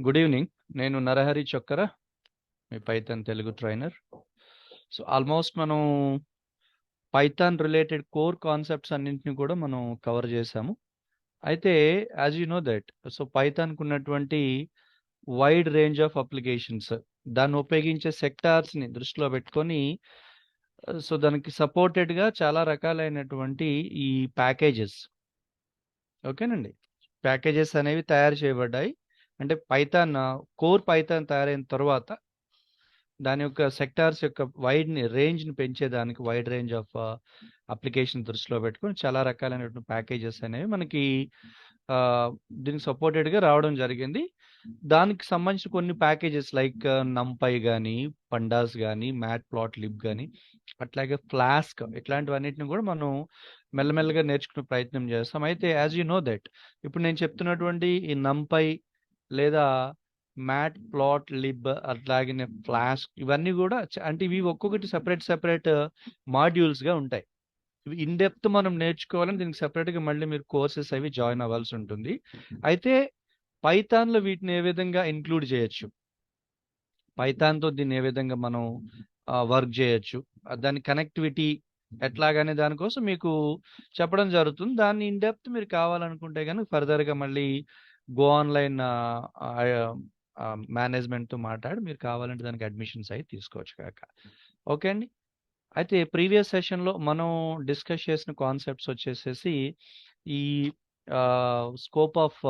Good evening. నేను నరహరి చొక్కర, మీ Python Telugu trainer. So almost మనం పైథాన్ రిలేటెడ్ కోర్ కాన్సెప్ట్స్ అన్నింటిని కూడా మనం కవర్ చేసాము. అయితే as you know that, so పైథాన్కు ఉన్నటువంటి వైడ్ రేంజ్ ఆఫ్ అప్లికేషన్స్, దాన్ని ఉపయోగించే సెక్టార్స్ని దృష్టిలో పెట్టుకొని సో దానికి సపోర్టెడ్గా చాలా రకాలైనటువంటి ఈ ప్యాకేజెస్, ఓకేనండి, ప్యాకేజెస్ అనేవి తయారు చేయబడ్డాయి. అంటే పైథాన్ కోర్ పైథాన్ తయారైన తర్వాత దాని యొక్క సెక్టార్స్ యొక్క రేంజ్ని పెంచేదానికి వైడ్ రేంజ్ ఆఫ్ అప్లికేషన్ దృష్టిలో పెట్టుకొని చాలా రకాలైనటువంటి ప్యాకేజెస్ అనేవి మనకి ఆ, దీనికి సపోర్టెడ్గా రావడం జరిగింది. దానికి సంబంధించిన కొన్ని ప్యాకేజెస్ లైక్ నంపై కానీ, పండాస్ కానీ, మ్యాట్ ప్లాట్ లిబ్ కానీ, అట్లాగే ఫ్లాస్క్, ఇట్లాంటివన్నిటిని కూడా మనం మెల్లమెల్లగా నేర్చుకునే ప్రయత్నం చేస్తాం. అయితే యాజ్ యూ నో దట్, ఇప్పుడు నేను చెప్తున్నటువంటి ఈ నంపై లేదా మ్యాట్ ప్లాట్ లిబ్ అట్లాగే ఫ్లాష్, ఇవన్నీ కూడా అంటే ఇవి ఒక్కొక్కటి సెపరేట్ మాడ్యూల్స్గా ఉంటాయి. ఇవి ఇన్ డెప్త్ మనం నేర్చుకోవాలని దీనికి సెపరేట్గా మళ్ళీ మీరు కోర్సెస్ అవి జాయిన్ అవ్వాల్సి ఉంటుంది. అయితే పైథాన్లో వీటిని ఏ విధంగా ఇంక్లూడ్ చేయొచ్చు, పైథాన్తో దీన్ని ఏ విధంగా మనం వర్క్ చేయొచ్చు, దాని కనెక్టివిటీ ఎట్లాగనే దానికోసం మీకు చెప్పడం జరుగుతుంది. దాన్ని ఇన్ డెప్త్ మీరు కావాలనుకుంటే కనుక ఫర్దర్గా మళ్ళీ గో ఆన్లైన్ మేనేజ్మెంట్తో మాట్లాడి మీరు కావాలంటే దానికి అడ్మిషన్స్ అయి తీసుకోవచ్చు కాక. ఓకే అండి. అయితే ప్రీవియస్ సెషన్లో మనం డిస్కస్ చేసిన కాన్సెప్ట్స్ వచ్చేసేసి ఈ స్కోప్ ఆఫ్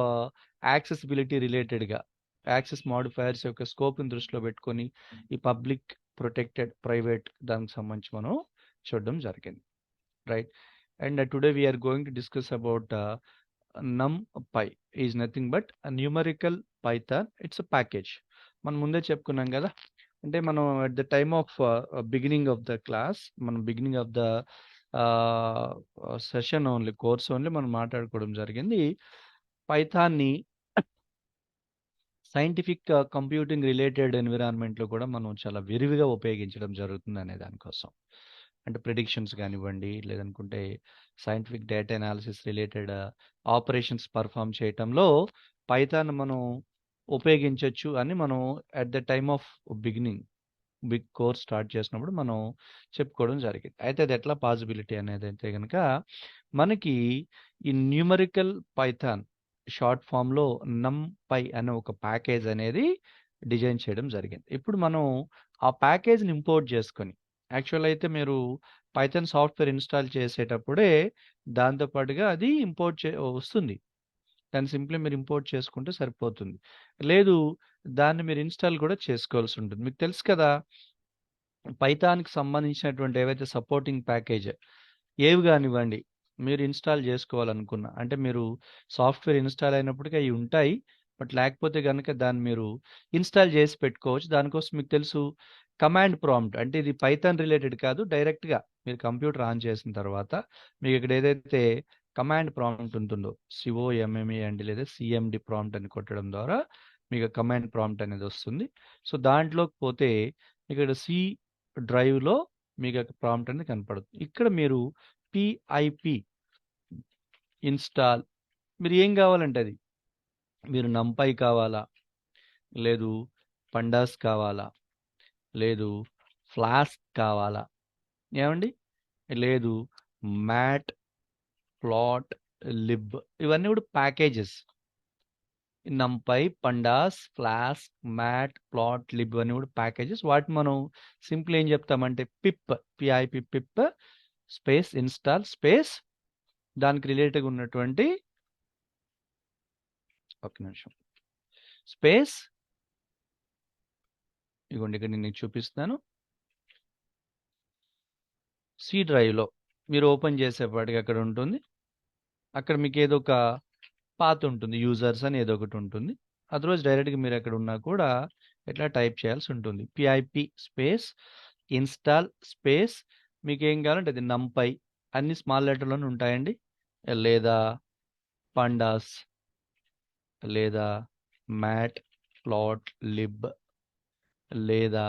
యాక్సెసిబిలిటీ రిలేటెడ్గా, యాక్సెస్ మాడిఫైయర్స్ యొక్క స్కోప్ని దృష్టిలో పెట్టుకొని ఈ పబ్లిక్, ప్రొటెక్టెడ్, ప్రైవేట్ దానికి సంబంధించి మనం చూడడం జరిగింది, right. And today we're going to discuss about NumPy is nothing but numerical Python. It's a package. మనం ముందే చెప్పుకున్నాం కదా, అంటే మనం at the time of beginning of the class, మనం beginning of the session only, course only మనం మాట్లాడుకోవడం జరిగింది. పైథాన్ని సైంటిఫిక్ కంప్యూటింగ్ రిలేటెడ్ ఎన్విరాన్మెంట్లో కూడా మనం చాలా విరివిగా ఉపయోగించడం జరుగుతుంది అనే దానికోసం. అంటే ప్రిడిక్షన్స్ కానివ్వండి, లేదనుకుంటే scientific data analysis related operations perform చేయటంలో పైథాన్ మనం ఉపయోగించవచ్చు అని మనం at the time of beginning big course start చేసినప్పుడు మనం చెప్పుకోవడం జరిగింది. అయితే అది ఎట్లా పాసిబిలిటీ అనేది అయితే కనుక మనకి ఈ న్యూమరికల్ పైథాన్ షార్ట్ ఫామ్లో NumPy అనే ఒక ప్యాకేజ్ అనేది డిజైన్ చేయడం జరిగింది. ఇప్పుడు మనం ఆ ప్యాకేజ్ని ఇంపోర్ట్ చేసుకొని, యాక్చువల్ అయితే మీరు పైథాన్ సాఫ్ట్వేర్ ఇన్స్టాల్ చేసేటప్పుడే దాంతోపాటుగా అది వస్తుంది. దాన్ని సింప్లీ మీరు ఇంపోర్ట్ చేసుకుంటే సరిపోతుంది. లేదు, దాన్ని మీరు ఇన్స్టాల్ కూడా చేసుకోవాల్సి ఉంటుంది. మీకు తెలుసు కదా, పైథాన్కి సంబంధించినటువంటి ఏవైతే సపోర్టింగ్ ప్యాకేజ్ ఏవి కానివ్వండి మీరు ఇన్స్టాల్ చేసుకోవాలనుకున్నా, అంటే మీరు సాఫ్ట్వేర్ ఇన్స్టాల్ అయినప్పటికీ అవి ఉంటాయి. బట్ లేకపోతే కనుక దాన్ని మీరు ఇన్స్టాల్ చేసి పెట్టుకోవచ్చు. దానికోసం మీకు తెలుసు కమాండ్ ప్రాంప్ట్, అంటే ఇది పైథాన్ రిలేటెడ్ కాదు, డైరెక్ట్గా మీరు కంప్యూటర్ ఆన్ చేసిన తర్వాత మీకు ఇక్కడ ఏదైతే కమాండ్ ప్రాంప్ట్ ఉంటుందో COMME అండి, లేదా CMD ప్రాంప్ట్ అని కొట్టడం ద్వారా మీకు కమాండ్ ప్రాంప్ట్ అనేది వస్తుంది. సో దాంట్లోకి పోతే ఇక్కడ సి డ్రైవ్లో మీకు ప్రాంప్ట్ అనేది కనపడుతుంది. ఇక్కడ మీరు PIP ఇన్స్టాల్, మీరు ఏం కావాలంటే అది, మీరు NumPy కావాలా, లేదు పండాస్ కావాలా, లేదు ఫ్లాస్క్ కావాలా, ఏమండి, లేదు మ్యాట్ ప్లాట్ లిబ్, ఇవన్నీ కూడా packages. NumPy, pandas, flask, matplotlib అన్నీ కూడా ప్యాకేజెస్. వాటిని మనం సింపుల్ ఏం చెప్తామంటే పిప్ స్పేస్ ఇన్స్టాల్ స్పేస్ దానికి రిలేటెడ్గా ఉన్నటువంటి, ఒక నిమిషం, స్పేస్, ఇదిగోండి ఇక్కడ నేను చూపిస్తాను. సి డ్రైవ్లో మీరు ఓపెన్ చేసేపాటికి అక్కడ ఉంటుంది, అక్కడ మీకు ఏదో ఒక పాత్ ఉంటుంది, యూజర్స్ అని ఏదో ఒకటి ఉంటుంది. అదర్వైజ్ డైరెక్ట్గా మీరు ఎక్కడ ఉన్నా కూడా ఎట్లా టైప్ చేయాల్సి ఉంటుంది. PIP స్పేస్ ఇన్స్టాల్ స్పేస్ మీకు ఏం కావాలంటే అది NumPy, అన్ని స్మాల్ లెటర్లోనే ఉంటాయండి, లేదా పండాస్, లేదా మ్యాట్ ప్లాట్ లిబ్, లేదా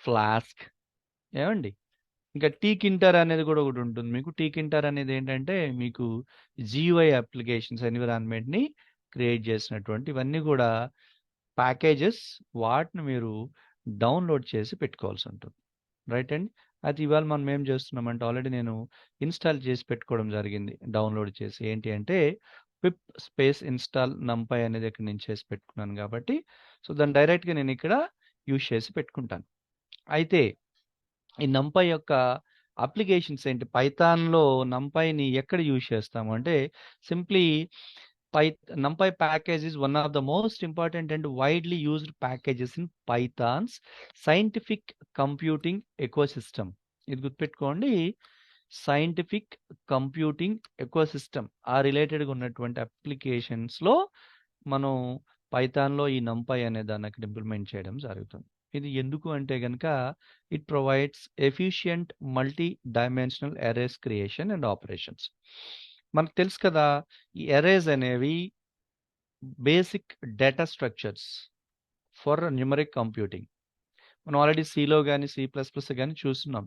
ఫ్లాస్క్, ఏమండి. ఇంకా టీకింటర్ అనేది కూడా ఒకటి ఉంటుంది మీకు. టీకింటర్ అనేది ఏంటంటే మీకు GUI అప్లికేషన్స్ ఎన్విరాన్మెంట్ని క్రియేట్ చేసినటువంటి ఇవన్నీ కూడా ప్యాకేజెస్. వాటిని మీరు డౌన్లోడ్ చేసి పెట్టుకోవాల్సి ఉంటుంది, రైట్ అండి. అది ఇవాళ మనం ఏం చేస్తున్నామంటే ఆల్రెడీ నేను ఇన్స్టాల్ చేసి పెట్టుకోవడం జరిగింది, డౌన్లోడ్ చేసి. ఏంటి అంటే పిప్ స్పేస్ ఇన్స్టాల్ నంపై అనేది ఇక్కడ నేను చేసి పెట్టుకున్నాను కాబట్టి, సో దాన్ని డైరెక్ట్గా నేను ఇక్కడ యూజ్ చేసి పెట్టుకుంటాను. అయితే ఈ నంపై యొక్క అప్లికేషన్స్ ఏంటి, పైథాన్లో నంపైని ఎక్కడ యూజ్ చేస్తాము అంటే simply NumPy package is one of the most important and widely used packages in Python's scientific computing ecosystem. ఇది గుర్తుపెట్టుకోండి, సైంటిఫిక్ కంప్యూటింగ్ ఎకోసిస్టమ్ ఆ రిలేటెడ్గా ఉన్నటువంటి అప్లికేషన్స్లో మనం పైథాన్లో ఈ నంపై అనే దాన్ని అక్కడ ఇంప్లిమెంట్ చేయడం జరుగుతుంది. ఇది ఎందుకు అంటే కనుక it provides efficient multi dimensional arrays creation and operations. మనకు తెలుసు కదా, ఈ అరేస్ అనేవి basic data structures for numeric computing. మనం ఆల్రెడీ సిలో కానీ C++ కానీ చూస్తున్నాం.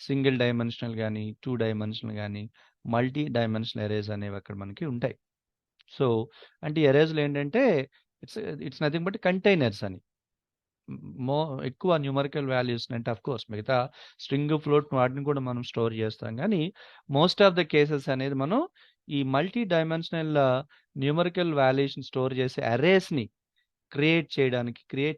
సింగిల్ డైమెన్షనల్ కానీ 2 డైమెన్షనల్ కానీ మల్టీ డైమెన్షనల్ అరేస్ అనేవి అక్కడ మనకి ఉంటాయి. సో అంటే ఈ అరేస్లో ఏంటంటే ఇట్స్ నథింగ్ బట్ కంటైనర్స్ అని. ఎక్కువ న్యూమరికల్ వాల్యూస్ అంటే అఫ్ కోర్స్ మిగతా స్ట్రింగ్ ఫ్లోట్ వాటిని కూడా మనం స్టోర్ చేస్తాం, కానీ మోస్ట్ ఆఫ్ ద కేసెస్ అనేది మనం ఈ మల్టీ డైమెన్షనల్ న్యూమరికల్ వాల్యూస్ని స్టోర్ చేసే అరేస్ని క్రియేట్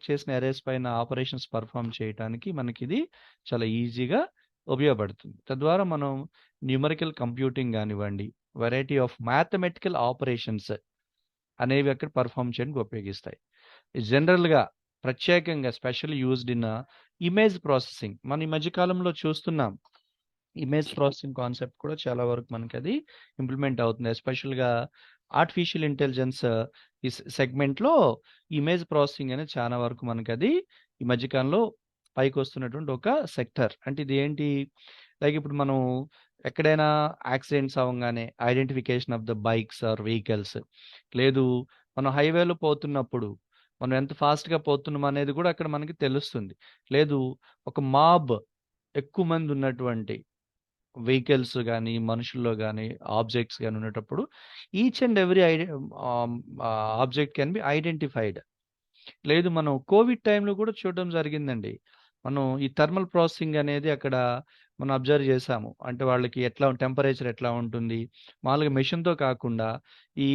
చేసిన అరేస్ పైన ఆపరేషన్స్ పర్ఫామ్ చేయడానికి మనకి ఇది చాలా ఈజీగా ఉపయోగపడుతుంది. తద్వారా మనం న్యూమరికల్ కంప్యూటింగ్ కానివ్వండి, వెరైటీ ఆఫ్ మ్యాథమెటికల్ ఆపరేషన్స్ అనేవి అక్కడ పర్ఫామ్ చేయడానికి ఉపయోగిస్తాయి. జనరల్గా ప్రత్యేకంగా special used in image processing. మనం ఈ మధ్యకాలంలో చూస్తున్నాం ఇమేజ్ ప్రాసెసింగ్ కాన్సెప్ట్ కూడా చాలా వరకు మనకి అది ఇంప్లిమెంట్ అవుతుంది. ఎస్పెషల్గా ఆర్టిఫిషియల్ ఇంటెలిజెన్స్ ఈ సెగ్మెంట్లో ఇమేజ్ ప్రాసెసింగ్ అనేది చాలా వరకు మనకి అది ఈ మధ్యకాలంలో పైకి వస్తున్నటువంటి ఒక సెక్టర్. అంటే ఇది ఏంటి, లైక్ ఇప్పుడు మనం ఎక్కడైనా యాక్సిడెంట్స్ అవ్వగానే identification of the bikes or vehicles, లేదు మనం హైవేలో పోతున్నప్పుడు మనం ఎంత ఫాస్ట్గా పోతున్నాం అనేది కూడా అక్కడ మనకి తెలుస్తుంది. లేదు ఒక మాబ్ ఎక్కువ మంది ఉన్నటువంటి వెహికల్స్ కానీ మనుషుల్లో కానీ ఆబ్జెక్ట్స్ కానీ ఉన్నటప్పుడు each and every object can be identified. లేదు మనం కోవిడ్ టైంలో కూడా చూడడం జరిగిందండి. మనం ఈ థర్మల్ ప్రాసెసింగ్ అనేది అక్కడ మనం అబ్జర్వ్ చేసాము. అంటే వాళ్ళకి ఎట్లా టెంపరేచర్ ఎట్లా ఉంటుంది, మామూలుగా మెషిన్తో కాకుండా ఈ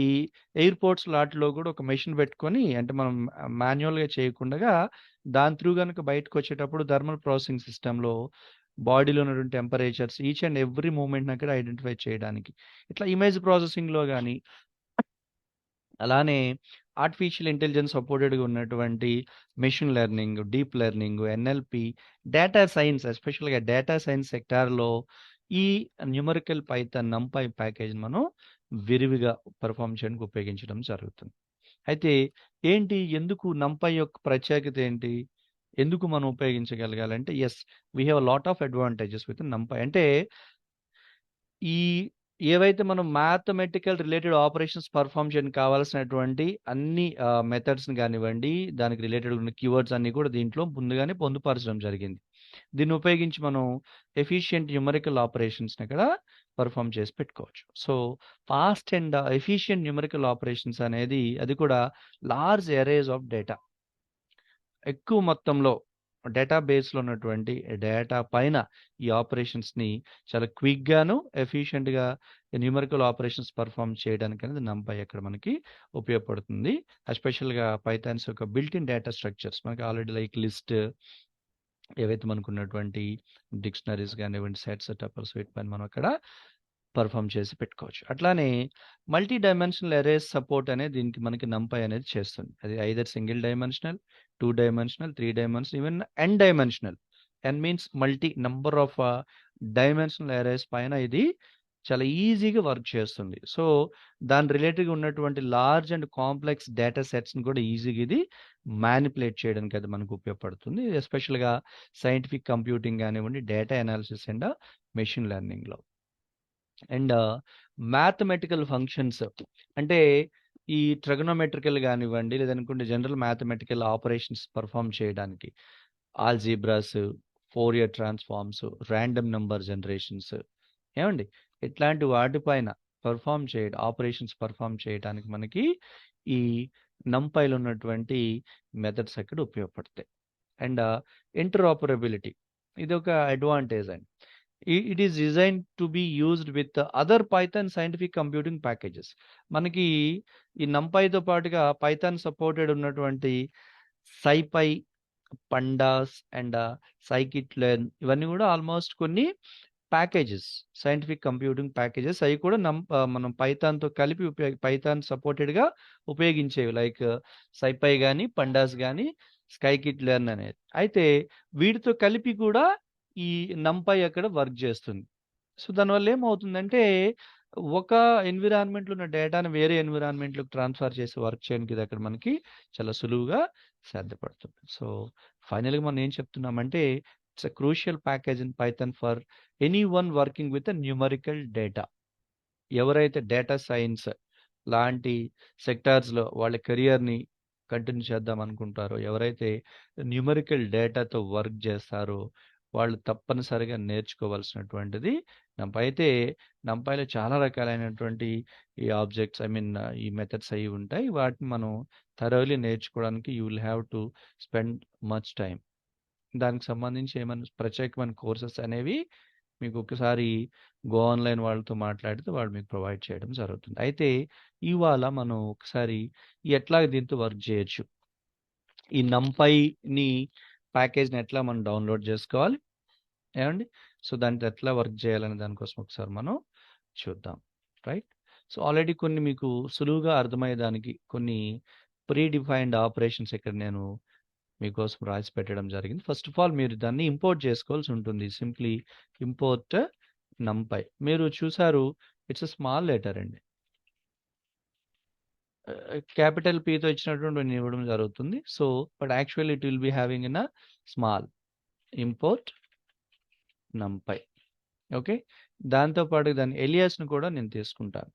ఎయిర్పోర్ట్స్ లాట్లో కూడా ఒక మెషిన్ పెట్టుకొని, అంటే మనం మాన్యువల్గా చేయకుండా దాని త్రూ కనుక బయటకు వచ్చేటప్పుడు థర్మల్ ప్రాసెసింగ్ సిస్టంలో బాడీలో ఉన్నటువంటి temperatures each and every moment అక్కడ ఐడెంటిఫై చేయడానికి. ఇట్లా ఇమేజ్ ప్రాసెసింగ్లో కానీ, అలానే ఆర్టిఫిషియల్ ఇంటెలిజెన్స్ సపోర్టెడ్గా ఉన్నటువంటి machine learning, deep learning, NLP, data science, ఎస్పెషల్గా డేటా సైన్స్ సెక్టార్లో ఈ న్యూమరికల్ పైథాన్ నంపై ప్యాకేజ్ మనం విరివిగా పర్ఫామ్ చేయడానికి ఉపయోగించడం జరుగుతుంది. అయితే ఏంటి, ఎందుకు నంపై యొక్క ప్రత్యేకత ఏంటి, ఎందుకు మనం ఉపయోగించగలగాలంటే yes, we have lot of advantages with NumPy. అంటే ఈ ఏవైతే మనం మ్యాథమెటికల్ రిలేటెడ్ ఆపరేషన్స్ పర్ఫామ్ చేయడానికి కావాల్సినటువంటి అన్ని మెథడ్స్ని కానివ్వండి, దానికి రిలేటెడ్ ఉన్న కీవర్డ్స్ అన్ని కూడా దీంట్లో ముందుగానే పొందుపరచడం జరిగింది. దీన్ని ఉపయోగించి మనం ఎఫిషియెంట్ న్యూమరికల్ ఆపరేషన్స్ని ఇక్కడ పర్ఫామ్ చేసి పెట్టుకోవచ్చు. So fast and efficient numerical operations అనేది అది కూడా లార్జ్ ఎరేస్ ఆఫ్ డేటా, ఎక్కువ మొత్తంలో డేటాబేస్లో ఉన్నటువంటి డేటా పైన ఈ ఆపరేషన్స్ని చాలా క్విక్గాను ఎఫిషియెంట్గా న్యూమరికల్ ఆపరేషన్స్ పర్ఫామ్ చేయడానికి అనేది నంపై అక్కడ మనకి ఉపయోగపడుతుంది. ఎస్పెషల్గా పైథాన్స్ యొక్క బిల్ట్ ఇన్ డేటా స్ట్రక్చర్స్ మనకి ఆల్రెడీ లైక్ లిస్ట్, ఏవైతే మనకు ఉన్నటువంటి డిక్షనరీస్ కానివ్వండి, సెట్స్, టపుల్స్, వీటి పైన మనం అక్కడ పర్ఫామ్ చేసి పెట్టుకోవచ్చు. అట్లానే మల్టీ డైమెన్షనల్ అరేస్ సపోర్ట్ అనేది దీనికి మనకి నంపై అనేది చేస్తుంది. అది either single dimensional, 2 dimensional, 3 dimensional, even n dimensional. n means multi number of dimensional arrays పైన ఇది చాలా ఈజీగా వర్క్ చేస్తుంది. సో దాని రిలేటెడ్గా ఉన్నటువంటి లార్జ్ అండ్ కాంప్లెక్స్ డేటా సెట్స్ని కూడా ఈజీగా ఇది మ్యానిపులేట్ చేయడానికి అది మనకు ఉపయోగపడుతుంది. ఎస్పెషల్గా సైంటిఫిక్ కంప్యూటింగ్ కానివ్వండి, డేటా అనాలిసిస్ అండ్ మెషిన్ లెర్నింగ్లో. అండ్ మ్యాథమెటికల్ ఫంక్షన్స్ అంటే ఈ ట్రిగనోమెట్రికల్ కానివ్వండి, లేదనుకుంటే జనరల్ మ్యాథమెటికల్ ఆపరేషన్స్ పర్ఫామ్ చేయడానికి algebras, Fourier transforms, random number generations, ఏమండి ఇట్లాంటి వాటిపైన ఆపరేషన్స్ పర్ఫామ్ చేయడానికి మనకి ఈ నంపైలో ఉన్నటువంటి మెథడ్స్ అక్కడ ఉపయోగపడతాయి. అండ్ ఇంటర్ఆపరబిలిటీ ఇది ఒక అడ్వాంటేజ్ అండి. It is design to be used with other Python scientific computing packages. మనకి ఈ నంపైతో పాటుగా పైథాన్ సపోర్టెడ్ ఉన్నటువంటి సైపై, పండాస్ అండ్ సైకిట్ లెర్న్ ఇవన్నీ కూడా ఆల్మోస్ట్ కొన్ని ప్యాకేజెస్, సైంటిఫిక్ కంప్యూటింగ్ ప్యాకేజెస్. అవి కూడా మనం పైథాన్తో కలిపి పైథాన్ సపోర్టెడ్గా ఉపయోగించేవి, లైక్ సైపై కానీ, పండాస్ కానీ, స్కైకిట్ లెర్న్ అనేది. అయితే వీటితో కలిపి కూడా ఈ నంపై అక్కడ వర్క్ చేస్తుంది. సో దానివల్ల ఏమవుతుందంటే ఒక ఎన్విరాన్మెంట్లో ఉన్న డేటాను వేరే ఎన్విరాన్మెంట్లోకి ట్రాన్స్ఫర్ చేసి వర్క్ చేయడానికి ఇది అక్కడ మనకి చాలా సులువుగా సాధ్యపడుతుంది. సో ఫైనల్గా మనం ఏం చెప్తున్నామంటే it's a crucial package in Python for any one working with numerical data. ఎవరైతే డేటా సైన్స్ లాంటి సెక్టార్స్లో వాళ్ళ కెరియర్ని కంటిన్యూ చేద్దాం అనుకుంటారో, ఎవరైతే న్యూమరికల్ డేటాతో వర్క్ చేస్తారో వాళ్ళు తప్పనిసరిగా నేర్చుకోవాల్సినటువంటిది నంపై. అయితే నంపైలో చాలా రకాలైనటువంటి ఈ ఆబ్జెక్ట్స్ ఈ మెథడ్స్ అవి ఉంటాయి. వాటిని మనం థరోలీ నేర్చుకోవడానికి you will have to spend much time. దానికి సంబంధించి ఏమైనా ప్రత్యేకమైన కోర్సెస్ అనేవి మీకు ఒకసారి గో ఆన్లైన్ వాళ్ళతో మాట్లాడితే వాళ్ళు మీకు ప్రొవైడ్ చేయడం జరుగుతుంది. అయితే ఇవాళ మనం ఒకసారి ఎట్లా దీంతో వర్క్ చేయొచ్చు, ఈ నంపైని ప్యాకేజ్ని ఎట్లా మనం డౌన్లోడ్ చేసుకోవాలి ఏమండి, సో దాంతో ఎట్లా వర్క్ చేయాలనే దానికోసం ఒకసారి మనం చూద్దాం. రైట్. సో ఆల్రెడీ కొన్ని మీకు సులువుగా అర్థమయ్యేదానికి కొన్ని ప్రీ డిఫైన్డ్ ఆపరేషన్స్ ఇక్కడ నేను మీకోసం రాసి పెట్టడం జరిగింది. ఫస్ట్ ఆఫ్ ఆల్ మీరు దాన్ని ఇంపోర్ట్ చేసుకోవాల్సి ఉంటుంది. Simply import NumPy. మీరు చూసారు ఇట్స్ అ స్మాల్ లెటర్ అండి, క్యాపిటల్ పీతో ఇచ్చినటువంటి ఇవ్వడం జరుగుతుంది. So but actually it will be having in a small import NumPy. Okay, దాంతోపాటు దాని ఎలియాస్ను కూడా నేను తీసుకుంటాను.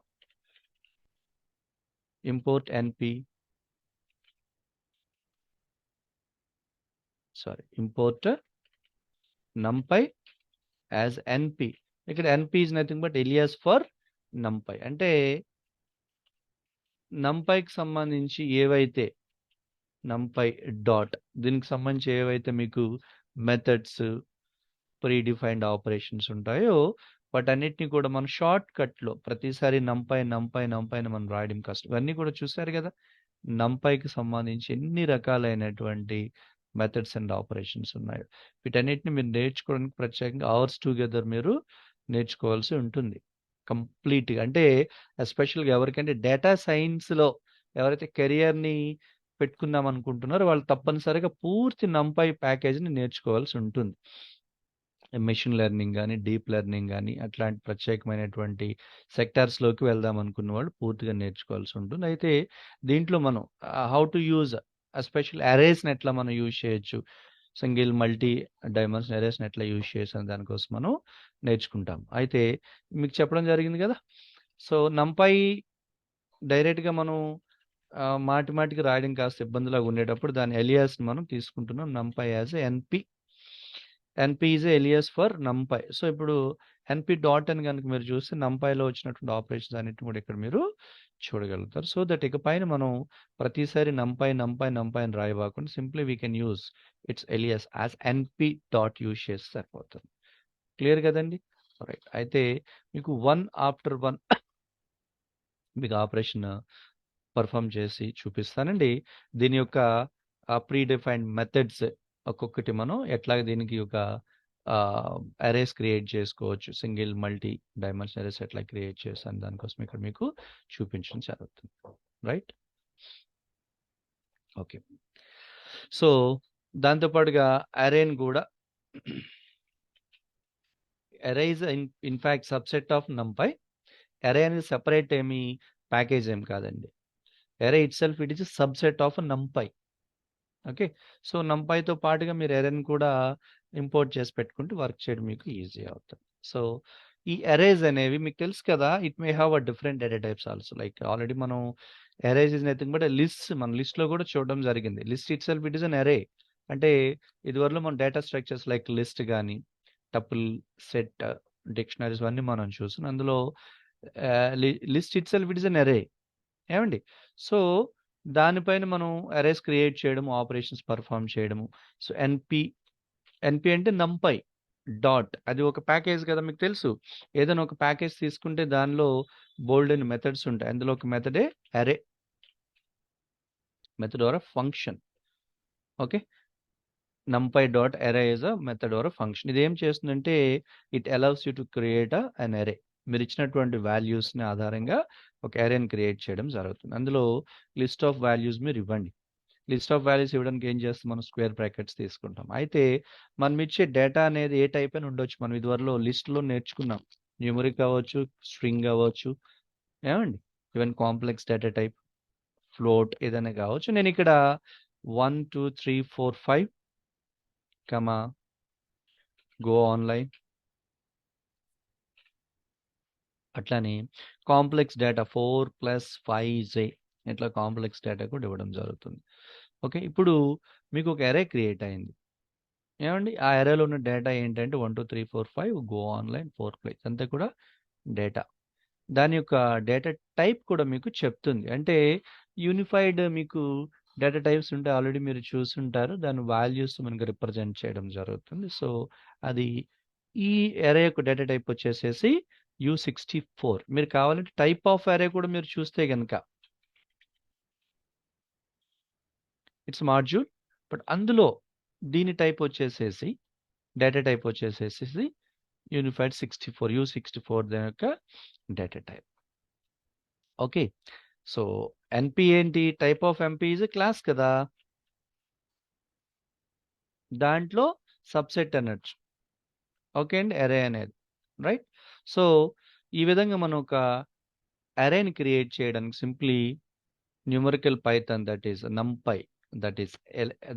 Import NP, import NumPy as NP. ఇక్కడ NP is nothing but alias for NumPy. అంటే నంపైకి సంబంధించి ఏవైతే నంపై డాట్ దీనికి సంబంధించి ఏవైతే మీకు మెథడ్స్, ప్రీ డిఫైన్డ్ ఆపరేషన్స్ ఉంటాయో వాటన్నిటిని కూడా మనం షార్ట్ కట్లో ప్రతిసారి నంపై మనం రాయడం కష్టం. ఇవన్నీ కూడా చూసారు కదా, నంపైకి సంబంధించి ఎన్ని రకాలైనటువంటి మెథడ్స్ అండ్ ఆపరేషన్స్ ఉన్నాయో వీటన్నిటిని మీరు నేర్చుకోవడానికి ప్రత్యేకంగా అవర్స్ టుగెదర్ మీరు నేర్చుకోవాల్సి ఉంటుంది కంప్లీట్గా. అంటే ఎస్పెషల్గా ఎవరికంటే డేటా సైన్స్లో ఎవరైతే కెరియర్ని పెట్టుకుందాం అనుకుంటున్నారో వాళ్ళు తప్పనిసరిగా పూర్తి నంపై ప్యాకేజ్ని నేర్చుకోవాల్సి ఉంటుంది. మెషిన్ లెర్నింగ్ కానీ, డీప్ లెర్నింగ్ కానీ అట్లాంటి ప్రత్యేకమైనటువంటి సెక్టార్స్లోకి వెళ్దాం అనుకున్న వాళ్ళు పూర్తిగా నేర్చుకోవాల్సి ఉంటుంది. అయితే దీంట్లో మనం హౌ టు యూజ్ ఎస్పెషల్ అరేస్ని ఎట్లా మనం యూజ్ చేయొచ్చు, సింగిల్ మల్టీ డైమెన్షన్ అరేస్ని ఎట్లా యూజ్ చేయొచ్చు అనే దానికోసం మనం నేర్చుకుంటాం. అయితే మీకు చెప్పడం జరిగింది కదా, సో నంపై డైరెక్ట్గా మనం మాటికి రాయడం కాస్త ఇబ్బందిలాగా ఉండేటప్పుడు దాని ఎలియాస్ని మనం తీసుకుంటున్నాం NumPy as NP. NP is alias for NumPy. So ఇప్పుడు ఎన్పి డాట్ అని కనుక మీరు చూస్తే నంపైలో వచ్చినటువంటి ఆపరేషన్స్ అన్నిటిని కూడా ఇక్కడ మీరు చూడగలుగుతారు. సో దట్ ఇకపైన మనం ప్రతిసారి నంపై అని రాయబాకుండా simply we can use its alias as NP dot use చేస్తే సరిపోతుంది. క్లియర్ కదండి. రైట్. అయితే మీకు 1 ఆఫ్టర్ 1 మీకు ఆపరేషన్ పర్ఫామ్ చేసి చూపిస్తానండి. దీని యొక్క ప్రీ డిఫైన్డ్ మెథడ్స్ ఒక్కొక్కటి మనం ఎట్లా దీనికి ఒక అరేస్ క్రియేట్ చేసుకోవచ్చు, సింగిల్ మల్టీ డైమెన్షన్ అరేస్ ఎట్లా క్రియేట్ చేస్తాను దానికోసం ఇక్కడ మీకు చూపించడం జరుగుతుంది. రైట్. ఓకే. సో దాంతోపాటుగా అరేని కూడా array is in fact subset of NumPy. Array అనేది సెపరేట్ ఏమి ప్యాకేజ్ ఏం కాదండి. Array itself it is subset of NumPy. Okay. So నంపైతో పాటుగా మీరు అరేని కూడా ఇంపోర్ట్ చేసి పెట్టుకుంటే వర్క్ చేయడం మీకు ఈజీ అవుతుంది. సో ఈ అరేస్ అనేవి మీకు తెలుసు కదా, it may have a different data types also. Like already మనం arrays is nothing but list, మన లిస్ట్లో కూడా చూడడం జరిగింది. List itself it is an array. అంటే ఇదివరలో మన డేటా స్ట్రక్చర్స్ లైక్ లిస్ట్ కానీ, టపుల్, సెట్, డిక్షనరీస్ అన్నీ మనం చూసాం. అందులో list itself it is an array. ఏమండి? సో, దానిపైన మనం అరేస్ క్రియేట్ చేయడము, ఆపరేషన్స్ పర్ఫార్మ్ చేయడము. సో, ఎన్‌పి అంటే నంపై డాట్ అది ఒక ప్యాకేజ్ కదా మీకు తెలుసు. ఏదైనా ఒక ప్యాకేజ్ తీసుకుంటే దానిలో బోల్డెన్ని మెథడ్స్ ఉంటాయి. అందులో ఒక మెథడే అరే. Method or a function. Okay. numpy dot array is a method or a function. ఇది ఏం చేస్తుందంటే it allows you to create an అరే. మీరు ఇచ్చినటువంటి వాల్యూస్ని ఆధారంగా ఒక అరేని క్రియేట్ చేయడం జరుగుతుంది. అందులో లిస్ట్ ఆఫ్ వాల్యూస్ మీరు ఇవ్వండి. లిస్ట్ ఆఫ్ వాల్యూస్ ఇవ్వడానికి ఏం చేస్తాం, మనం స్క్వేర్ బ్రాకెట్స్ తీసుకుంటాం. అయితే మనం ఇచ్చే డేటా అనేది ఏ టైప్ అని ఉండొచ్చు. మనం ఇదివరలో లిస్ట్లో నేర్చుకున్నాం. న్యూమరిక్ అవ్వచ్చు, స్ట్రింగ్ అవ్వచ్చు, ఏమండి, even complex data type, float ఏదైనా కావచ్చు. నేను ఇక్కడ 1 2 3 4 5 కమా గో ఆన్లైన్, అట్లానే కాంప్లెక్స్ డేటా 4+5z ఇట్లా కాంప్లెక్స్ డేటా కూడా ఇవ్వడం జరుగుతుంది. ఓకే. ఇప్పుడు మీకు ఒక అరే క్రియేట్ అయింది. ఏమండి, ఆ అరేలో ఉన్న డేటా ఏంటంటే 1 2 3 4 5 గో ఆన్లైన్ 4 ప్లేస్ అంతా కూడా డేటా. దాని యొక్క డేటా టైప్ కూడా మీకు చెప్తుంది. అంటే యూనిఫైడ్ మీకు డేటా టైప్స్ ఉంటే ఆల్రెడీ మీరు చూసుంటారు. దాని వాల్యూస్ మనకు రిప్రజెంట్ చేయడం జరుగుతుంది. సో, అది ఈ అరే యొక్క డేటా టైప్ వచ్చేసేసి U64. మీరు కావాలంటే టైప్ ఆఫ్ అరే కూడా మీరు చూస్తే గనక ఇట్స్ మాడ్యూల్. బట్ అందులో దీని టైప్ వచ్చేసేసి డేటా టైప్ వచ్చేసేసి యూనిఫైడ్ 64 U64 దాని యొక్క డేటా టైప్. ఓకే. సో, ఎన్‌పి ఏంటి? Type of MP is a class కదా! దాంట్లో సబ్‌సెట్ అనొచ్చు. ఓకే అండి. అరే అనేది. రైట్? సో, ఈ విధంగా మనం ఒక అరేని క్రియేట్ చేయడానికి simply numerical Python that is నంపై that is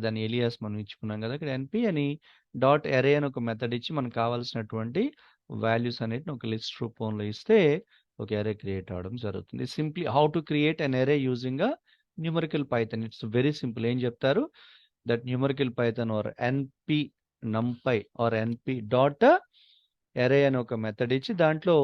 దాని ఎలియాస్ మనం ఇచ్చుకున్నాం కదా! ఇక్కడ ఎన్‌పి అని డాట్ అరే అని ఒక మెథడ్ ఇచ్చి మనకు కావాల్సినటువంటి వాల్యూస్ అన్నిటిని ఒక లిస్ట్ రూపంలో ఇస్తే ఒక అరే క్రియేట్ అవ్వడం జరుగుతుంది. Simply how to create an array using a numerical Python. It's very simple. ఏం చెప్తారు? That numerical Python or NP NumPy or NP dot array అని ఒక మెథడ్ ఇచ్చి దాంట్లో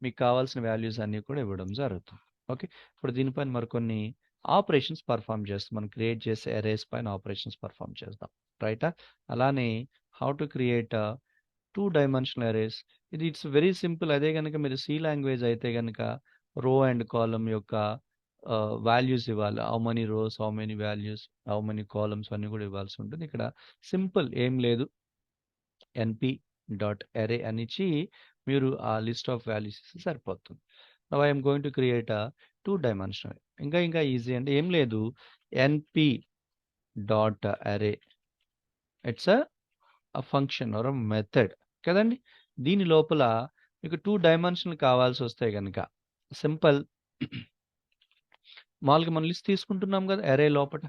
మీకు కావాల్సిన వాల్యూస్ అన్నీ కూడా ఇవ్వడం జరుగుతుంది. ఓకే. ఇప్పుడు దీనిపైన మరికొన్ని ఆపరేషన్స్ పర్ఫామ్ చేస్తాం. మనం క్రియేట్ చేసే అరేస్ పైన ఆపరేషన్స్ పర్ఫామ్ చేద్దాం. రైటా? అలానే how to create 2 dimensional arrays. ఇది ఇట్స్ వెరీ సింపుల్. అదే గనుక మీరు సి లాంగ్వేజ్ అయితే గనుక రో అండ్ కాలమ్ యొక్క వాల్యూస్ ఇవ్వాలి. How many rose, how many values, how many columns అన్నీ కూడా ఇవ్వాల్సి ఉంటుంది. ఇక్కడ సింపుల్ ఏం లేదు. ఎన్‌పి డాట్ అరే అని ఇచ్చి మీరు ఆ లిస్ట్ ఆఫ్ వాల్యూస్ ఇస్తే సరిపోతుంది. Now I am going to create 2 dimensional. ఇంకా ఈజీ అంటే ఏం లేదు. ఎన్‌పి డాట్ అరే. It's a function are a method కదండీ! దీని లోపల మీకు 2 డైమెన్షనల్ కావాల్సి వస్తే గనక సింపుల్ మామూలుగా మనం లిస్ట్ తీసుకుంటున్నాం కదా! అరే లోపట.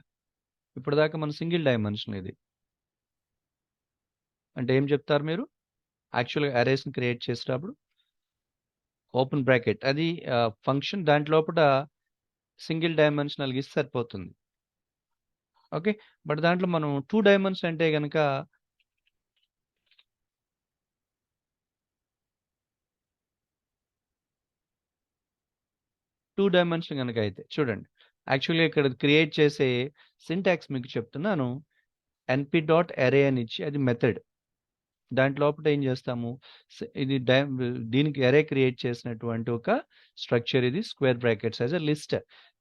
ఇప్పటిదాకా మన సింగిల్ డైమెన్షన్ ఇది. అంటే ఏం చెప్తారు మీరు? యాక్చువల్‌గా అరేస్‌ని క్రియేట్ చేసేటప్పుడు ఓపెన్ బ్రాకెట్ అది ఫంక్షన్ దాంట్ లోపట సింగిల్ డైమెన్షనల్‌గా ఇస్తే సరిపోతుంది. ఓకే. బట్ దాంట్లో మనం 2 డైమెన్షన్ అంటే గనక 2 డైమెన్షన్ గనక అయితే చూడండి. యాక్చువల్‌గా ఇక్కడ క్రియేట్ చేసే సింటాక్స్ మీకు చెప్తున్నాను. ఎన్‌పి డాట్ అరే అని ఇచ్చి అది మెథడ్. దాంట్ లోపట ఏం చేస్తాము, ఇది దీనికి అరే క్రియేట్ చేసినటువంటి ఒక స్ట్రక్చర్ ఇది square brackets as a list.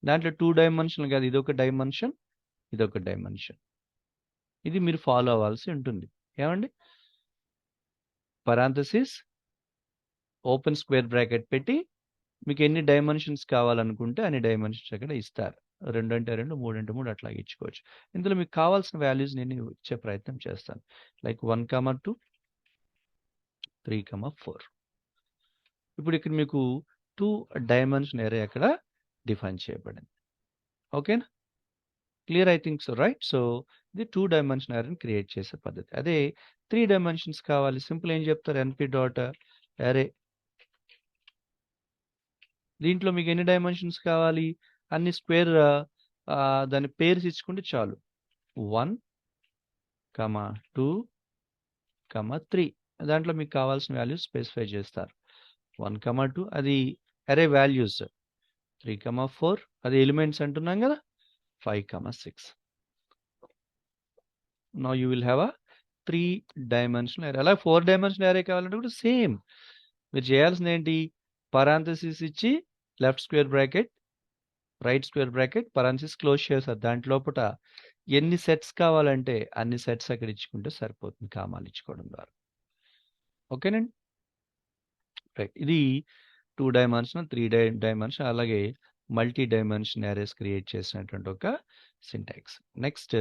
దాంట్లో 2 డైమెన్షనల్ కాదు. ఇదొక డైమెన్షన్, ఇదొక డైమెన్షన్. ఇది మీరు ఫాలో అవ్వాల్సి ఉంటుంది. ఏమండి? పరాంథసిస్ ఓపెన్ స్క్వేర్ బ్రాకెట్ పెట్టి మీకు ఎన్ని డైమెన్షన్స్ కావాలనుకుంటే అన్ని డైమెన్షన్స్ అక్కడ ఇస్తారు. 2 అంటే 2, 3 అంటే 3 అట్లాగా ఇచ్చుకోవచ్చు. ఇందులో మీకు కావాల్సిన వాల్యూస్ నేను ఇచ్చే ప్రయత్నం చేస్తాను. లైక్ 1, 2, 3, 4. ఇప్పుడు ఇక్కడ మీకు 2 డైమెన్షన్ అరే అక్కడ డిఫైన్ చేయబడింది. ఓకేనా? Clear I think so right? So, ఇది 2 డైమెన్షన్ అరేని క్రియేట్ చేసే పద్ధతి. అదే 3 డైమెన్షన్స్ కావాలి. సింపుల్ ఏం చెప్తారు? ఎన్‌పి డాట్ అరే. దీంట్లో మీకు ఎన్ని డైమెన్షన్స్ కావాలి? అన్ని స్క్వేర్ దాని పేర్స్ ఇచ్చుకుంటే చాలు. 1, 2, 3 దాంట్లో మీకు కావాల్సిన వాల్యూస్ స్పెసిఫై చేస్తారు. 1, 2 అది అరే వాల్యూస్ 3, 4 అది ఎలిమెంట్స్ అంటున్నాం కదా 5, 6. Now you will have a 3-dimensional array. అలా 4-dimensional array కావాలంటే కూడా సేమ్. మీరు చేయాల్సింది ఏంటి, పరాంథసిస్ ఇచ్చి left square bracket right square bracket parenthesis close చేశారు. దాంట్లోపట ఎన్ని సెట్స్ కావాలంటే అన్ని సెట్స్ అక్కడ ఇచ్చుకుంటే సరిపోతుంది కామాలు ఇచ్చుకోవడం ద్వారా. ఓకేనండి, రైట్. ఇది 2-dimensional 3-dimensional అలాగే మల్టీ-డైమెన్షన్ అరేస్ క్రియేట్ చేసినటువంటి ఒక సింటాక్స్. నెక్స్ట్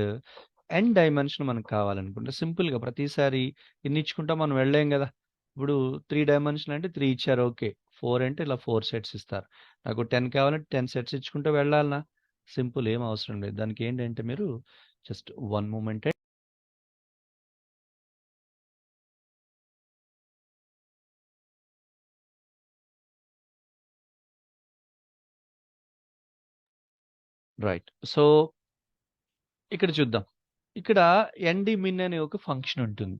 n-dimension మనకు కావాలనుకుంటే సింపుల్గా ప్రతిసారి ఇన్ని ఇచ్చుకుంటా మనం వెళ్ళలేం కదా. ఇప్పుడు 3-dimensional అంటే 3 ఇచ్చారు, ఓకే. 4 అంటే ఇలా 4 సెట్స్ ఇస్తారు. నాకు 10 కావాలంటే 10 సెట్స్ ఇచ్చుకుంటూ వెళ్ళాలనా, సింపుల్, ఏం అవసరం లేదు. దానికి ఏంటంటే మీరు జస్ట్ 1 మూమెంట్. రైట్. సో ఇక్కడ చూద్దాం. ఇక్కడ NDmin అనే ఒక ఫంక్షన్ ఉంటుంది.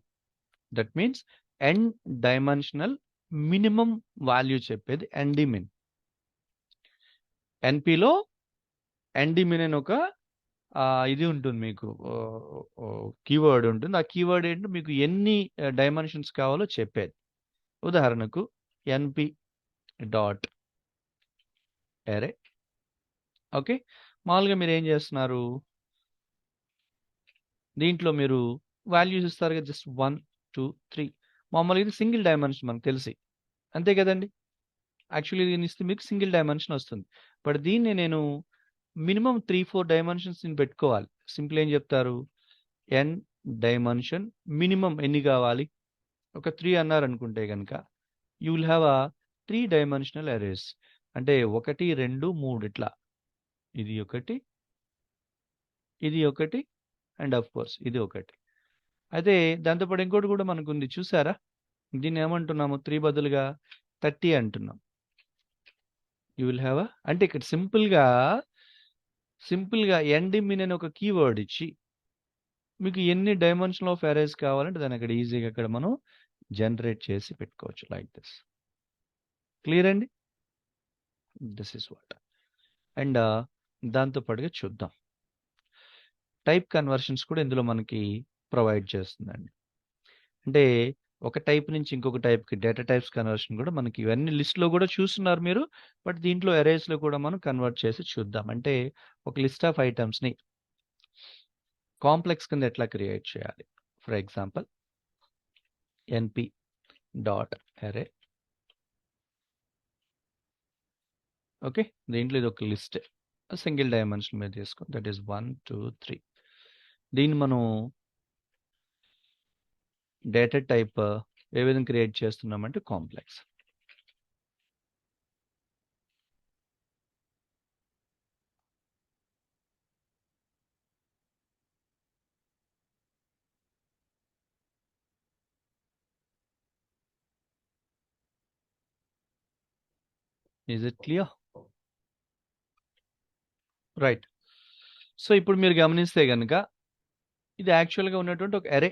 That means n-dimensional minimum value చెప్పేది NDmin. NPలో NDmin అని ఒక ఇది ఉంటుంది, మీకు కీవర్డ్ ఉంటుంది. ఆ కీవర్డ్ ఏంటంటే మీకు ఎన్ని డైమెన్షన్స్ కావాలో చెప్పేది. ఉదాహరణకు NP డాట్ అరే. ఓకే, మామూలుగా మీరు ఏం చేస్తున్నారు, దీంట్లో మీరు వాల్యూస్ ఇస్తారు కదా, జస్ట్ 1, 2, 3. మామూలుగా ఇది సింగిల్ డైమెన్షన్ మనకు తెలిసి, అంతే కదండి. యాక్చువల్లీ దీన్ని ఇస్తే మీకు సింగిల్ డైమెన్షన్ వస్తుంది. బట్ దీన్ని నేను మినిమం 3-4 డైమెన్షన్స్ పెట్టుకోవాలి. సింపుల్ ఏం చెప్తారు, n-dimension మినిమం ఎన్ని కావాలి, ఒక 3 అన్నారు అనుకుంటే కనుక you will have a 3-dimensional arrays. అంటే 1, 2, 3 ఇట్లా, ఇది ఒకటి, ఇది ఒకటి, అండ్ ఆఫ్ కోర్స్ ఇది ఒకటి. అయితే దాంతోపాటు ఇంకోటి కూడా మనకు ఉంది, చూసారా. దీన్ని ఏమంటున్నాము, 3 బదులుగా 30 అంటున్నాం. యూ విల్ హ్యావ్ అంటే ఇక్కడ సింపుల్గా NDmin అని ఒక కీవర్డ్ ఇచ్చి మీకు ఎన్ని డైమెన్షన్ ఆఫ్ అరేస్ కావాలంటే దాన్ని అక్కడ ఈజీగా అక్కడ మనం జనరేట్ చేసి పెట్టుకోవచ్చు, లైక్ దిస్. క్లియర్ అండి, దిస్ ఇస్ వాట్. అండ్ దాంతోపాటుగా చూద్దాం, టైప్ కన్వర్షన్స్ కూడా ఇందులో మనకి ప్రొవైడ్ చేస్తుందండి. అంటే ఒక టైప్ నుంచి ఇంకొక టైప్కి డేటా టైప్స్ కన్వర్షన్ కూడా మనకి ఇవన్నీ లిస్ట్లో కూడా చూస్తున్నారు మీరు. బట్ దీంట్లో అరేస్లో కూడా మనం కన్వర్ట్ చేసి చూద్దాం. అంటే ఒక లిస్ట్ ఆఫ్ ఐటమ్స్ని కాంప్లెక్స్ కింద ఎట్లా క్రియేట్ చేయాలి. ఫర్ ఎగ్జాంపుల్ NP డాట్ అరే. ఓకే, దీంట్లో ఇది ఒక లిస్ట్ సింగిల్ డైమెన్షన్ మీద తీసుకో, దట్ ఈస్ 1, 2, 3. దీన్ని మనం డేటా టైప్ ఏ విధంగా క్రియేట్ చేస్తున్నామంటే complex. Is it clear? Right. So ఇప్పుడు మీరు గమనిస్తే కనుక ఇది యాక్చువల్గా ఉన్నటువంటి ఒక అరే,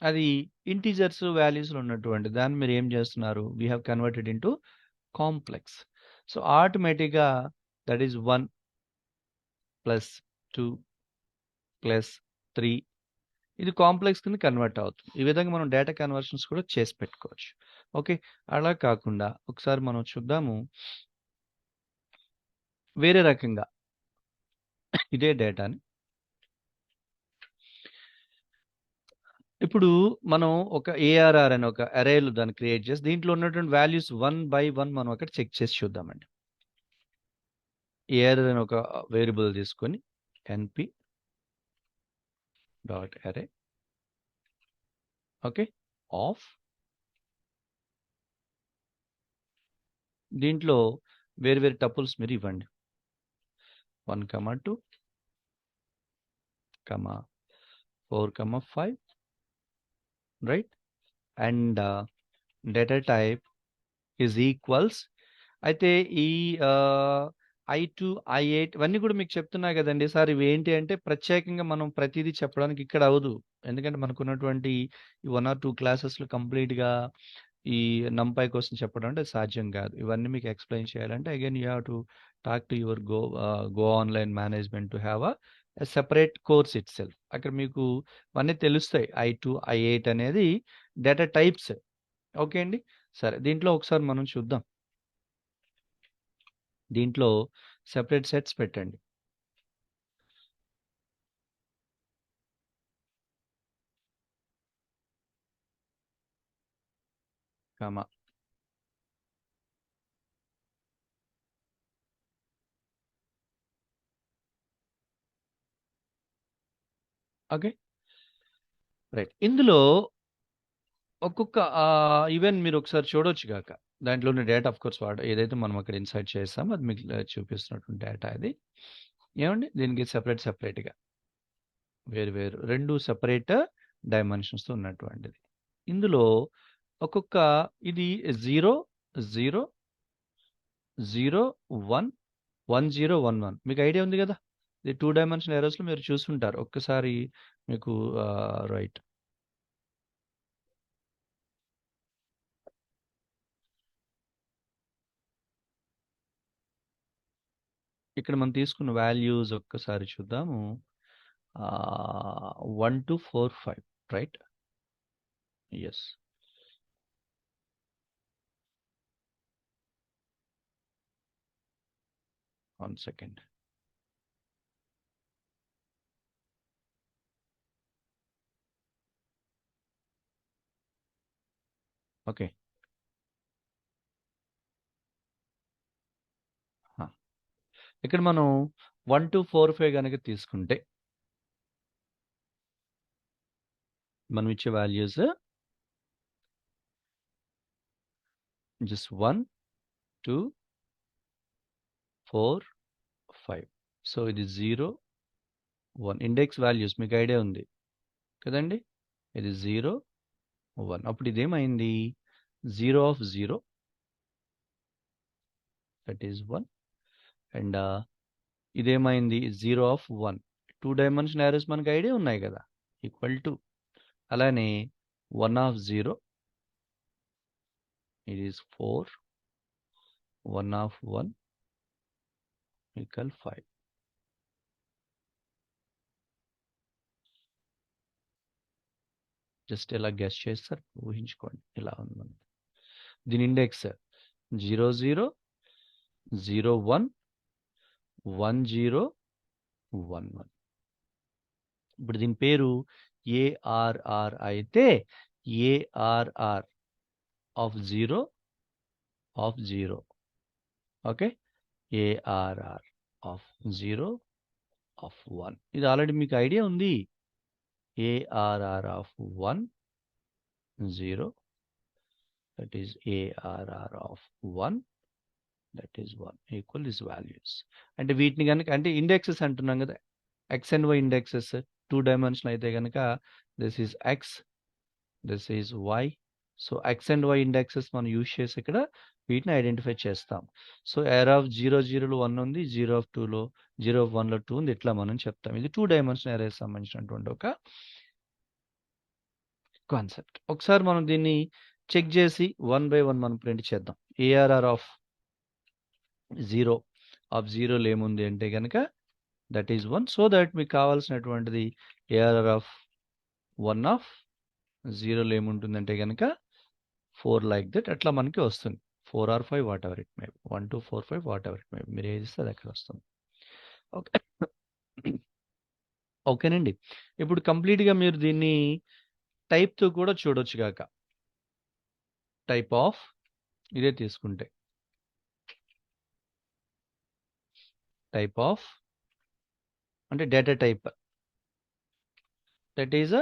అది ఇంటీజర్స్ వాల్యూస్లో ఉన్నటువంటి దాన్ని మీరు ఏం చేస్తున్నారు, we have converted into complex. So ఆటోమేటిక్గా దట్ ఈస్ 1 + 2 + 3 ఇది కాంప్లెక్స్ కింద కన్వర్ట్ అవుతుంది. ఈ విధంగా మనం డేటా కన్వర్షన్స్ కూడా చేసి పెట్టుకోవచ్చు. ఓకే, అలా కాకుండా ఒకసారి మనం చూద్దాము వేరే రకంగా ఇదే డేటాని. ఇప్పుడు మనం ఒక ARR అని ఒక అరేలు దాన్ని క్రియేట్ చేసి దీంట్లో ఉన్నటువంటి వాల్యూస్ 1 by 1 మనం అక్కడ చెక్ చేసి చూద్దామండి. ARR అని ఒక వేరియబుల్ తీసుకొని NP డాట్ అరే, ఓకే, ఆఫ్. దీంట్లో వేరు టపుల్స్ మీరు ఇవ్వండి, 1, 2, 4, 5, right. And data type is equals. అయితే ఈ I2, I8 ఇవన్నీ కూడా మీకు చెప్తున్నా కదండి సార్. ఇవి ఏంటి అంటే ప్రత్యేకంగా మనం ప్రతిదీ చెప్పడానికి ఇక్కడ అవ్వదు. ఎందుకంటే మనకున్నటువంటి ఈ 1 or 2 క్లాసెస్లో కంప్లీట్గా ఈ నంపై కోసం చెప్పడం అంటే సాధ్యం కాదు. ఇవన్నీ మీకు ఎక్స్‌ప్లెయిన్ చేయాలంటే again you have to talk to your go online management to have separate course itself. అక్కడ మీకు అన్నీ తెలుస్తాయి. I2, I8 అనేది డేటా టైప్స్. ఓకే అండి. సరే దీంట్లో ఒకసారి మనం చూద్దాం. దీంట్లో సెపరేట్ సెట్స్ పెట్టండి. కామా. ఓకే. రైట్. ఇందులో ఒక్కొక్క ఈవెన్ మీరు ఒకసారి చూడొచ్చు గాక. దాంట్లోని డేటా ఆఫ్‌కోర్స్ ఏదైతే మనం అక్కడ ఇన్సర్ట్ చేసామో అది మీకు చూపిస్తున్నటువంటి డేటా ఇది. ఏవండి దీనికి సెపరేట్‌గా వేరు వేరు 2 సెపరేట్ డైమెన్షన్స్‌తో ఉన్నటువంటిది. ఇందులో ఒక్కొక్క ఇది 0, 0, 0, 1, 1, 0, 1, 1 మీకు ఐడియా ఉంది గదా! ఇది 2 డైమెన్షనల్ ఎరేస్‌లో మీరు చూసుంటారు. ఒక్కసారి మీకు రైట్. ఇక్కడ మనం తీసుకున్న వాల్యూస్ ఒక్కసారి చూద్దాము. 1 to 4, 5 right? Yes. 1 second. Okay. ఆ! ఇక్కడ మనం 1 to 4, 5 గనక తీసుకుంటే మనం ఇచ్చే వాల్యూస్ జస్ట్ 1, 2, 4, 5. సో, ఇది 0, 1 ఇండెక్స్ వాల్యూస్ మీకు ఐడియా ఉంది కదండీ! ఇది 0, 1 అప్పుడు ఇదేమైంది? 0 ఆఫ్ 0 దట్ ఈస్ 1 అండ్ ఇదేమైంది? 0 ఆఫ్ 1 2 డైమెన్షనల్ యారోస్ మనకు ఐడియా ఉన్నాయి గదా! ఈక్వల్ టు అలానే 1 of 0 it is 4 1 of 1 equal 5. Just ఇలా గెస్ చేస్తారు ఊహించుకోండి ఇలా ఉంది మనకి. దీని ఇండెక్స్ 0 0 0 1 1 0 1 1. ఇప్పుడు దీని పేరు ARR అయితే ARR of 0 of 0 okay ARR of 0 of 1 ఇది ఆల్రెడీ మీకు ఐడియా ఉంది. ARR of 1 0 that is ARR of 1 that is 1 equal these values. అంటే వీటిని గనుక అంటే ఇండెక్సెస్ అంటున్నాం కదా X and Y indexes 2 dimension అయితే కనుక this is X this is Y so X and Y indexes మనం యూజ్ చేసి ఇక్కడ వీటిని ఐడెంటిఫై చేస్తాం. సో ఎర్ ఆఫ్ 0 1 ఉంది 0 ఆఫ్ 2లో 0 ఆఫ్ 1లో 2 ఉంది ఇట్లా మనం చెప్తాం. ఇది 2 డైమెన్షన్ ఎరేస్ సంబంధించినటువంటి ఒక కాన్సెప్ట్. ఒకసారి మనం దీన్ని చెక్ చేసి 1 బై 1 మనం ప్రింట్ చేద్దాం. ఏఆర్ఆర్ ఆఫ్ 0 ఆఫ్ 0లో ఏముంది అంటే గనక దట్ ఈస్ 1 సో దట్ మీకు కావాల్సినటువంటిది ఏఆర్ఆర్ ఆఫ్ 1 ఆఫ్ 0లో ఏముంటుందంటే గనక 4 లైక్ దట్ అట్లా మనకి వస్తుంది. 4 or 5 whatever it may be 1 2 4 5 whatever it may be మీరు ఏది ఇస్తే అది అక్కడ వస్తుంది. ఓకే. ఓకేనండి. ఇప్పుడు కంప్లీట్‌గా మీరు దీన్ని టైప్‌తో కూడా చూడొచ్చు గాక. టైప్ ఆఫ్ ఇదే తీసుకుంటే. టైప్ ఆఫ్ అంటే డేటా టైప్. దట్ ఈస్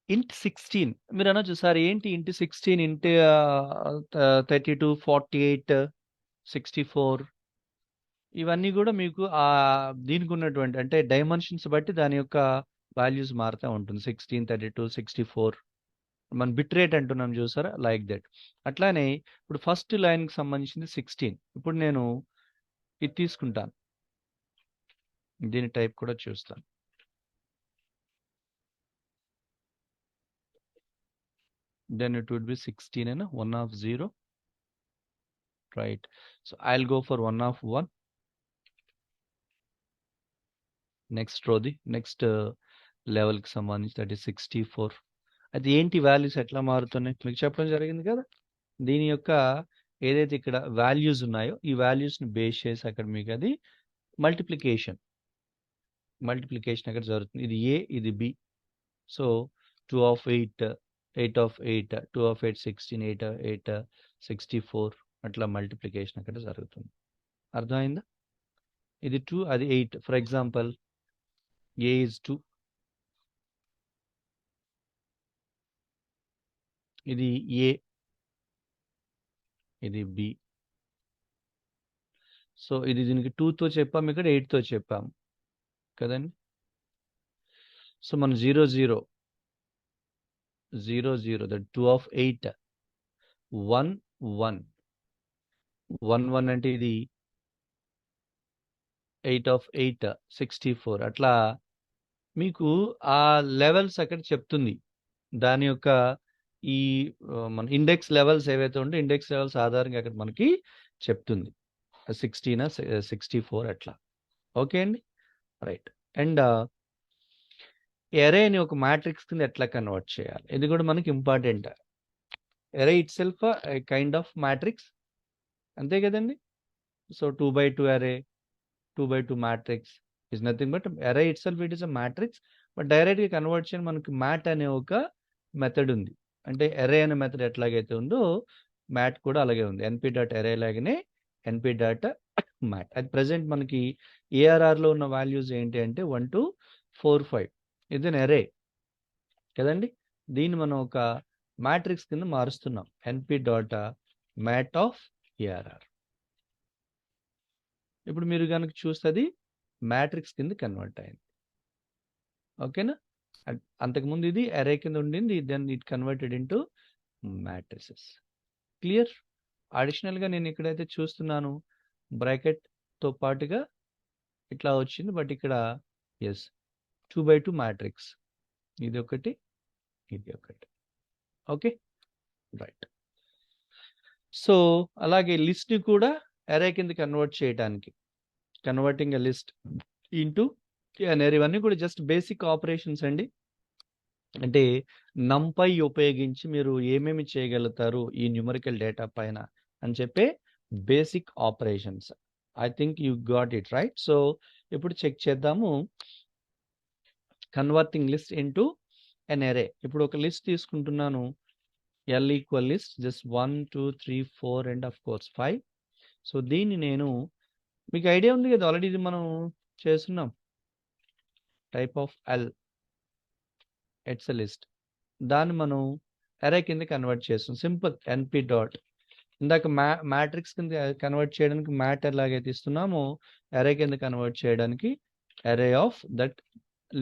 ఇంట్ 16 మీరు అనొచ్చు సార్ ఏంటి ఇంట్ 16 ఇంట్ 32 48 64 ఇవన్నీ కూడా మీకు దీనికి ఉన్నటువంటి అంటే డైమెన్షన్స్ బట్టి దాని యొక్క వాల్యూస్ మారుతూ ఉంటుంది 16 32 64 మన బిట్ రేట్ అంటున్నాం చూసారా లైక్ దట్ అట్లానే ఇప్పుడు ఫస్ట్ లైన్కి సంబంధించింది 16 ఇప్పుడు నేను ఇది తీసుకుంటాను దీని టైప్ కూడా చూస్తాను then it would be 16 and 1 of 0, right? So I'll go for 1 of 1. Next row the next level కి సంబంధించి దట్ ఈస్ 64. అది ఏంటి వాల్యూస్ ఎట్లా మారుతున్నాయి మీకు చెప్పడం జరిగింది కదా. దీని యొక్క ఏదైతే ఇక్కడ వాల్యూస్ ఉన్నాయో ఈ వాల్యూస్ ని బేస్ చేసి అక్కడ మీకు అది మల్టిప్లికేషన్ అక్కడ జరుగుతుంది. ఇది ఏ, ఇది B. So 2 of 8, 8 of 8, 2 of 8, 16, 8 of 8, 64 అట్లా మల్టిప్లికేషన్ అక్కడ జరుగుతుంది. అర్థమైందా? ఇది 2, అది 8. ఫర్ ఎగ్జాంపుల్ ఏ is 2, ఇది ఏ, ఇది బి. సో ఇది దీనికి 2తో చెప్పాము, ఇక్కడ 8తో చెప్పాము కదండి. సో మనం 0 0 0 0 దట్ 2 of 8, 1 1 1 1 అంటే ఇది 8 of 8, 64 అట్లా మీకు ఆ లెవెల్స్ అక్కడ చెప్తుంది. దాని యొక్క ఈ మన ఇండెక్స్ లెవెల్స్ ఏవైతే ఉంటే ఇండెక్స్ లెవెల్స్ ఆధారంగా అక్కడ మనకి చెప్తుంది 16, 64 అట్లా. ఓకే అండి, రైట్. అండ్ ఎరేని ఒక మ్యాట్రిక్స్ కింద ఎట్లా కన్వర్ట్ చేయాలి, ఇది కూడా మనకి important. Array itself kind of matrix, అంతే కదండి. So 2x2 array, 2x2 matrix is nothing but array itself it is a matrix. But direct గా కన్వర్ట్ చేయని మనకి మ్యాట్ అనే ఒక మెథడ్ ఉంది. అంటే ఎరే అనే మెథడ్ ఎట్లాగైతే ఉందో మ్యాట్ కూడా అలాగే ఉంది. np.array లాగానే np.mat. అది ప్రెసెంట్ మనకి ఏఆర్ఆర్ లో ఉన్న వాల్యూస్ ఏంటి అంటే 1 to 4 5. ఇది ఎరే కదండి. దీన్ని మనం ఒక మ్యాట్రిక్స్ కింద మారుస్తున్నాం, np.mat of ARR. ఇప్పుడు మీరు కనుక చూస్తుంది మ్యాట్రిక్స్ కింద కన్వర్ట్ అయింది. ఓకేనా? అంతకుముందు ఇది అరే కింద ఉండింది, then it converted into matrices. Clear? Additional గా నేను ఇక్కడైతే చూస్తున్నాను బ్రాకెట్ తో పాటుగా ఇట్లా వచ్చింది, బట్ ఇక్కడ ఎస్ 2x2 మ్యాట్రిక్స్, ఇది ఒకటి, ఇది ఒకటి. Okay, right. సో అలాగే లిస్ట్ ని కూడా అరే కింద కన్వర్ట్ చేయడానికి, converting a list into an array, ఇవన్నీ కూడా జస్ట్ బేసిక్ ఆపరేషన్స్ అండి. అంటే నంపై ఉపయోగించి మీరు ఏమేమి చేయగలుగుతారు ఈ న్యూమరికల్ డేటా పైన అని చెప్పే basic operations. I think you got it right. So ఇప్పుడు చెక్ చేద్దాము converting list into an array. ఇప్పుడు ఒక లిస్ట్ తీసుకుంటున్నాను, L equal list just 1 2 3 4 and of course 5. So దీన్ని నేను, మీకు ఐడియా ఉంది కదా ఆల్రెడీ, ఇది మనం చేస్తున్నాం type of L, it's a list. దాన్ని మనం అరే కింద కన్వర్ట్ చేస్తాం, సింపుల్ np డాట్. ఇందాక మ్యాట్రిక్స్ కింద కన్వర్ట్ చేయడానికి మ్యాట్ ఎలాగైతే ఇస్తున్నామో అరే కింద కన్వర్ట్ చేయడానికి array of that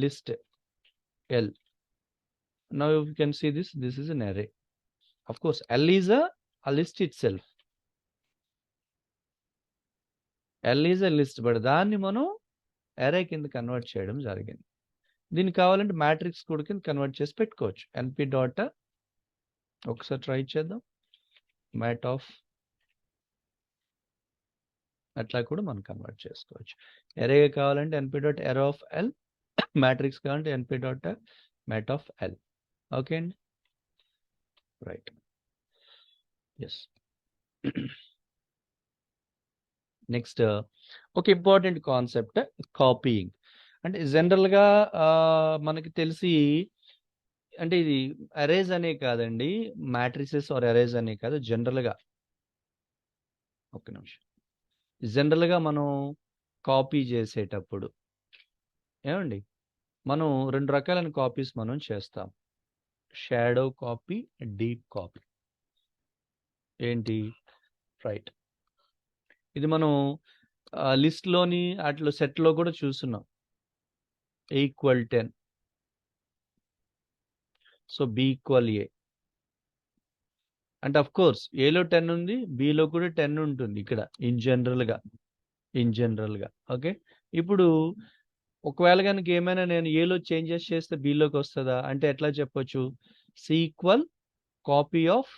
list L. Now you can see this is an array. Of course L is a list itself. L is a list, but దాన్ని మనం array కింద convert చేయడం జరిగింది. దీన్ని కావాలంటే మ్యాట్రిక్స్ కూడా కింద కన్వర్ట్ చేసి పెట్టుకోవచ్చు. np డాట్, ఒకసారి ట్రై చేద్దాం, మ్యాట్ ఆఫ్, అట్లా కూడా మనం కన్వర్ట్ చేసుకోవచ్చు. ఎరే కావాలంటే np dot array of L, matrix కావాలంటే np dot mat of L. Okay అండి, రైట్. ఎస్. నెక్స్ట్ ఒక ఇంపార్టెంట్ కాన్సెప్ట్ కాపీయింగ్. అంటే జనరల్గా మనకి తెలిసి, అంటే ఇది అరేస్ అనే కాదండి, మ్యాట్రిసెస్ ఆర్ అరేస్ అనే కాదు, జనరల్గా ఒక్క నిమిషం, జనరల్గా మనం కాపీ చేసేటప్పుడు ఏమండి మనం 2 రకాలైన కాపీస్ మనం చేస్తాం, షాడో కాపీ, డీప్ కాపీ. ఏంటి? రైట్. ఇది మనం లిస్ట్లోని అట్లా సెట్లో కూడా చూస్తున్నాం. A equal 10, so B equal A. అంటే అఫ్ కోర్స్ ఏలో 10 ఉంది, బిలో కూడా 10 ఉంటుంది ఇక్కడ ఇన్ జనరల్గా. ఓకే, ఇప్పుడు ఒకవేళ కనుక ఏమైనా నేను ఏలో చేంజెస్ చేస్తే బిలోకి వస్తుందా అంటే ఎట్లా చెప్పొచ్చు? C equal copy of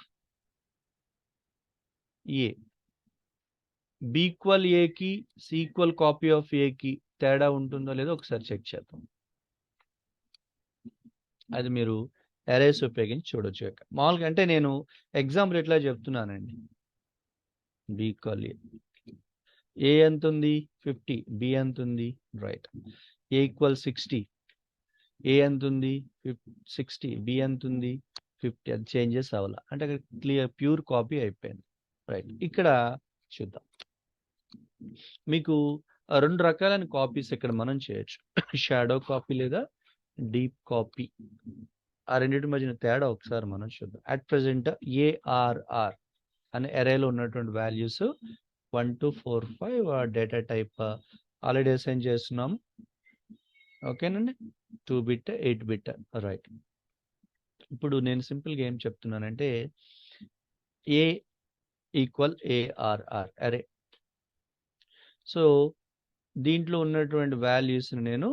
A. B equal ఏకి సి ఈక్వల్ కాపీ ఆఫ్ ఏకి తేడా ఉంటుందో లేదో ఒకసారి చెక్ చేద్దాం. అది మీరు అరేస్ ఉపయోగించి చూడొచ్చు. మామూలుగా అంటే నేను ఎగ్జాంపుల్ ఎట్లా చెప్తున్నానండి. బి ఈక్వల్ ఏ ఎంత ఉంది 50, బి ఎంత ఉంది రైట్. ఏ ఈక్వల్ 60, ఏ ఎంత ఉంది 60, బి ఎంత ఉంది 50. అది చేంజెస్ అవ్వాల అంటే అక్కడ క్లియర్ ప్యూర్ కాపీ అయిపోయింది రైట్. ఇక్కడ చూద్దాం మీకు రెండు రకాలైన కాపీస్ ఇక్కడ మనం చేయొచ్చు. షాడో కాపీ లేదా డీప్ కాపీ. ఆ రెండింటి మధ్యన తేడా ఒకసారి మనం చూద్దాం. అట్ ప్రెసెంట్ ఏఆర్ఆర్ అనే అరేలో ఉన్నటువంటి values 1 to 4 5 data type already assign చేస్తున్నాం. ఓకేనండి. 2 బిట్ 8 బిట్ రైట్. ఇప్పుడు నేను సింపుల్గా ఏం చెప్తున్నానంటే ఏ ఈక్వల్ ఏఆర్ఆర్ అరే. సో దీంట్లో ఉన్నటువంటి వాల్యూస్ని నేను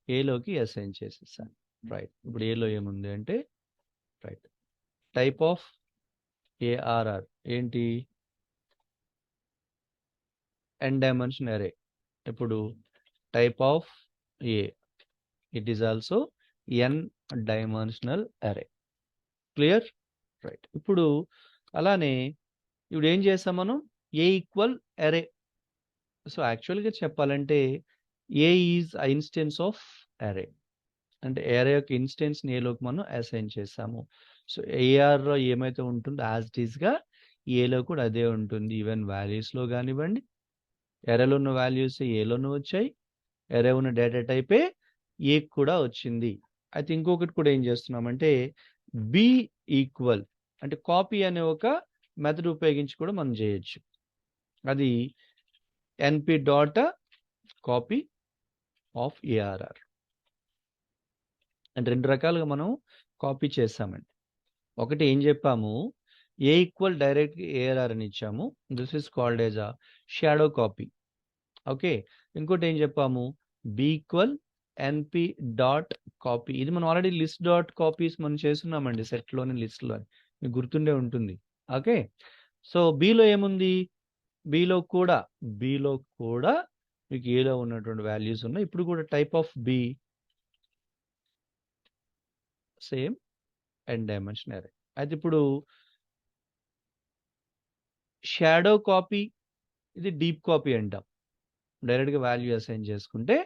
ఏలోకి అసైన్ చేసేసాను రైట్. ఇప్పుడు ఏలో ఏముంది అంటే రైట్ టైప్ ఆఫ్ ఏఆర్ఆర్ ఏంటి n డైమెన్షన్ అరే. ఇప్పుడు type of A it is also n dimensional అరే. Clear right. ఇప్పుడు అలానే ఇప్పుడు ఏం చేస్తాం మనం ఏ ఈక్వల్ అరే. సో యాక్చువల్గా చెప్పాలంటే ఏ ఈజ్ ఇన్స్టెన్స్ ఆఫ్ అరే అంటే ఏరే యొక్క ఇన్స్టెన్స్ని ఏలోకి మనం అసైన్ చేస్తాము. సో ఏఆర్లో ఏమైతే ఉంటుందో యాజ్ ఇట్ ఈస్గా ఏలో కూడా అదే ఉంటుంది. ఈవెన్ వాల్యూస్లో కానివ్వండి ఎరేలో ఉన్న వాల్యూస్ ఏలోనూ వచ్చాయి, ఎరే ఉన్న డేటా టైపే ఏ కూడా వచ్చింది. అయితే ఇంకొకటి కూడా ఏం చేస్తున్నామంటే బి ఈక్వల్ అంటే కాపీ అనే ఒక మెథడ్ ఉపయోగించి కూడా మనం చేయొచ్చు. అది ఎన్పి డాట్ కాపీ ఆఫ్ ఏఆర్ఆర్ అంటే రెండు రకాలుగా మనం కాపీ చేస్తామండి. ఒకటి ఏం చెప్పాము ఏ ఈక్వల్ డైరెక్ట్ ఏఆర్ఆర్ అని ఇచ్చాము. This is called as a shadow copy. Okay. ఇంకోటి ఏం చెప్పాము B equal NP dot copy. ఇది మనం ఆల్రెడీ లిస్ట్ డాట్ కాపీస్ మనం చేస్తున్నామండి సెట్లోని లిస్ట్లో. మీకు గుర్తుండే ఉంటుంది. ఓకే. సో బిలో ఏముంది బిలో కూడా మీకు ఏలో ఉన్నటువంటి వాల్యూస్ ఉన్నాయి. ఇప్పుడు కూడా type of B same n dimension array. అయితే ఇప్పుడు షాడో కాపీ ఇది డీప్ కాపీ అంటాం. డైరెక్ట్గా వాల్యూ అసైన్ చేసుకుంటే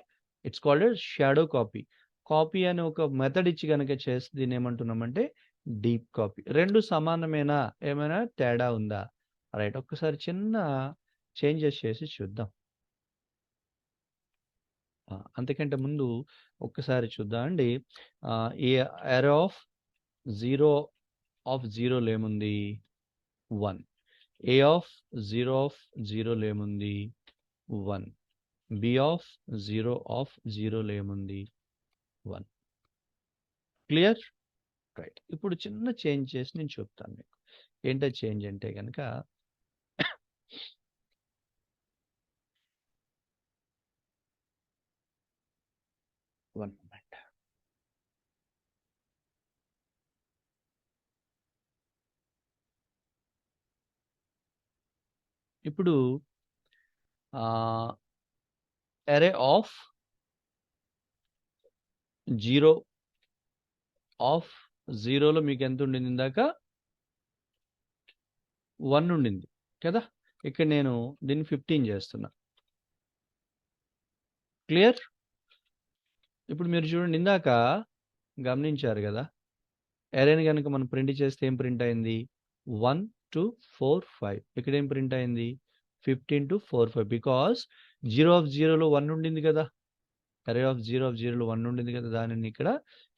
it's called shadow copy. Copy అనే ఒక మెథడ్ ఇచ్చి కనుక చేస్తే దీన్ని ఏమంటున్నామంటే డీప్ కాపీ. రెండు సమానమేనా ఏమైనా తేడా ఉందా రైట్. ఒక్కసారి చిన్న చేంజెస్ చేసి చూద్దాం. అంతకంటే ముందు ఒక్కసారి చూద్దాం అండి. ఈ అరే ఆఫ్ 0 ఏముంది 1. ఏ ఆఫ్ 0 ఏముంది 1. బి ఆఫ్ 0 ఏముంది 1. Clear right. ఇప్పుడు చిన్న చేంజ్ చేసి నేను చెప్తాను మీకు. ఏంటో చేంజ్ అంటే కనుక వన్ మినిట్. ఇప్పుడు అరే ఆఫ్ 0 మీకు ఎంత ఉండింది ఇందాక 1 ఉండింది కదా. ఇక్కడ నేను దీన్ని 15 చేస్తున్నా. క్లియర్. ఇప్పుడు మీరు చూడండి ఇందాక గమనించారు కదా అరేని కనుక మనం ప్రింట్ చేస్తే ఏం ప్రింట్ అయింది 1 2 4 5. ఇక్కడ ఏం ప్రింట్ అయింది 15 to 4 5 బికాస్ 0 1 ఉండింది కదా. అరే ఆఫ్ 0 1 ఉండింది కదా. దానిని ఇక్కడ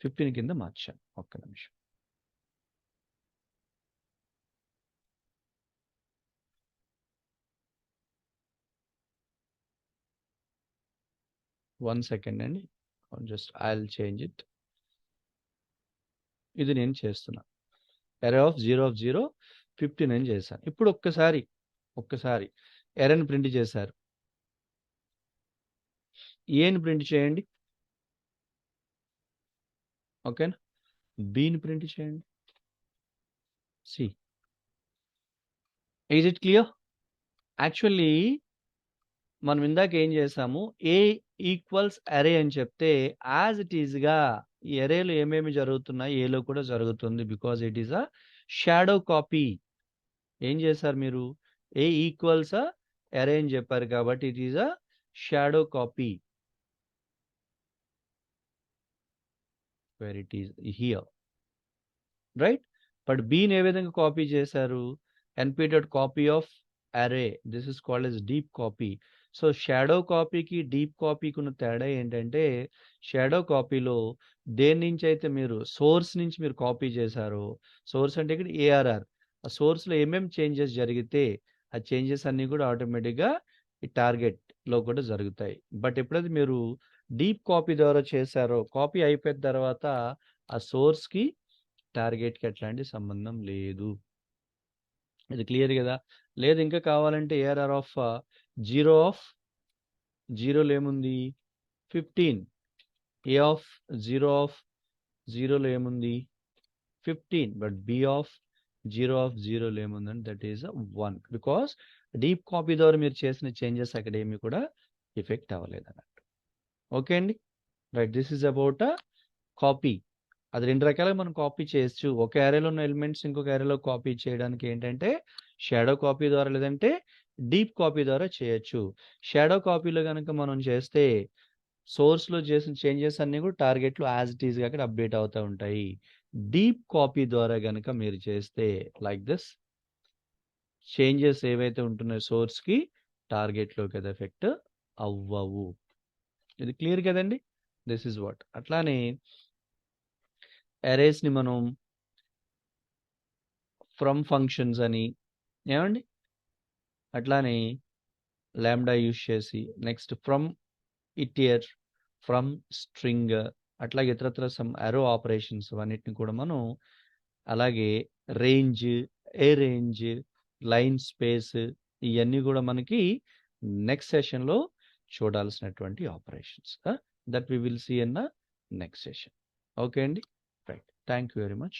15 కింద మార్చాను. ఒక్క నిమిషం. వన్ సెకండ్ అండి. Just I will change it. ఇది నేను చేస్తున్నా. అరే ఆఫ్ 0 15 అని చేశాను. ఇప్పుడు ఒక్కసారి ఎరేని ప్రింట్ చేశారు. ఏని ప్రింట్ చేయండి. ఓకేనా. బిని ప్రింట్ చేయండి. C is it clear? Actually మనం ఇందాక ఏం చేసాము, ఏ ఈక్వల్స్ అరే అని చెప్తే యాజ్ ఇట్ ఈజ్గా ఈ అరేలో ఏమేమి జరుగుతున్నాయి ఏలో కూడా జరుగుతుంది, because it is a shadow copy. ఏం చేశారు మీరు, ఏ ఈక్వల్స్ అరే అని చెప్పారు కాబట్టి it is a shadow copy where it is here, right? But బీని ఏ విధంగా కాపీ చేశారు, ఎన్పీటెడ్ copy of array, this is called as deep copy. So shallow కాపీకి డీప్ కాపీకి ఉన్న తేడా ఏంటంటే, షాడో కాపీలో దేని నుంచి అయితే మీరు సోర్స్ నుంచి మీరు కాపీ చేశారో, సోర్స్ అంటే ఇక్కడ ఏఆర్ఆర్, ఆ సోర్స్లో ఏమేమి చేంజెస్ జరిగితే ఆ చేంజెస్ అన్నీ కూడా ఆటోమేటిక్గా ఈ టార్గెట్లో కూడా జరుగుతాయి. బట్ ఎప్పుడైతే మీరు డీప్ కాపీ ద్వారా చేశారో, కాపీ అయిపోయిన తర్వాత ఆ సోర్స్కి టార్గెట్కి ఎట్లాంటి సంబంధం లేదు. ఇది క్లియర్ కదా? లేదు ఇంకా కావాలంటే ఏఆర్ఆర్ ఆఫ్ జీరోలో ఏముంది 15, ఏ ఆఫ్ జీరోలో ఏముంది 15, బట్ బి ఆఫ్ జీరోలో ఏముందంటే that is 1, because deep copy ద్వారా మీరు చేసిన చేంజెస్ అక్కడ ఏమి కూడా ఎఫెక్ట్ అవ్వలేదు అన్నట్టు. ఓకే అండి, right. This is about a copy. అది రెండు రకాలుగా మనం కాపీ చేయొచ్చు. ఒక ఏరియాలో ఉన్న ఎలిమెంట్స్ ఇంకొక ఏరియాలో కాపీ చేయడానికి ఏంటంటే షాడో కాపీ ద్వారా లేదంటే డీప్ కాపీ ద్వారా చేయొచ్చు. షాడో కాపీలో కనుక మనం చేస్తే సోర్స్లో చేసిన చేంజెస్ అన్నీ కూడా టార్గెట్లో యాజ్ ఇట్ ఈస్గా అక్కడ అప్డేట్ అవుతూ ఉంటాయి. డీప్ కాపీ ద్వారా కనుక మీరు చేస్తే లైక్ దిస్, చేంజెస్ ఏవైతే ఉంటున్నాయో సోర్స్కి టార్గెట్లోకి అది ఎఫెక్ట్ అవ్వవు. ఇది క్లియర్ కదండి? This is what. అట్లానే అరేస్ని మనం ఫ్రమ్ ఫంక్షన్స్ అని, ఏమండి, అట్లానే లాంబ్డా యూజ్ చేసి, next from iter, from string, అట్లాగే ఇతరత్ర సమ్ అరో ఆపరేషన్స్ అన్నిటిని కూడా మనం, అలాగే range, a range, line space, ఇవన్నీ కూడా మనకి నెక్స్ట్ సెషన్లో చూడాల్సినటువంటి ఆపరేషన్స్ that we will see in the next session. Okay అండి, right. Thank you very much.